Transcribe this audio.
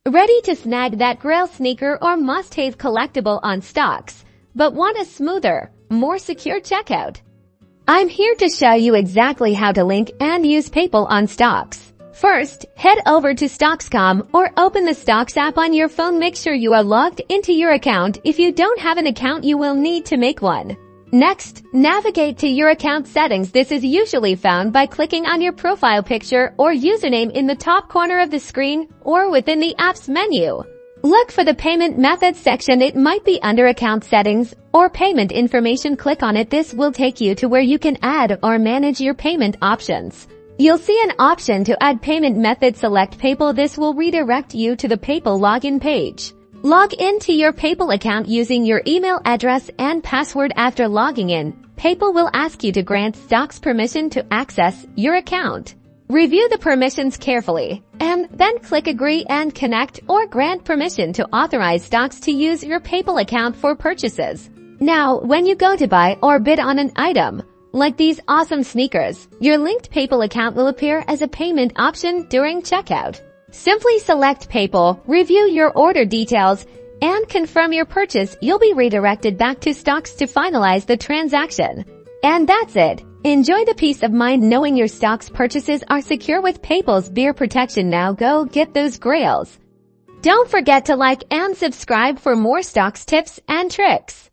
Ready to snag that Grail sneaker or must-have collectible on Stockx, but want a smoother, more secure checkout? I'm here to show you exactly how to link and use PayPal on Stockx. First, head over to Stockx.com or open the Stockx app on your phone. Make sure you are logged into your account. If you don't have an account, you will need to make one. Next, navigate to your account settings. This is usually found by clicking on your profile picture or username in the top corner of the screen or within the app's menu. Look for the payment methods section. It might be under account settings or payment information. Click on it. This will take you to where you can add or manage your payment options. You'll see an option to add payment method. Select PayPal. This will redirect you to the PayPal login page. Log into your PayPal account using your email address and password. After logging in, PayPal will ask you to grant Stockx permission to access your account. Review the permissions carefully, and then click Agree and Connect or grant permission to authorize Stockx to use your PayPal account for purchases. Now, when you go to buy or bid on an item, like these awesome sneakers, your linked PayPal account will appear as a payment option during checkout. Simply select PayPal, review your order details, and confirm your purchase. You'll be redirected back to Stockx to finalize the transaction. And that's it. Enjoy the peace of mind knowing your Stockx purchases are secure with PayPal's beer protection. Now go get those grails. Don't forget to like and subscribe for more Stockx tips and tricks.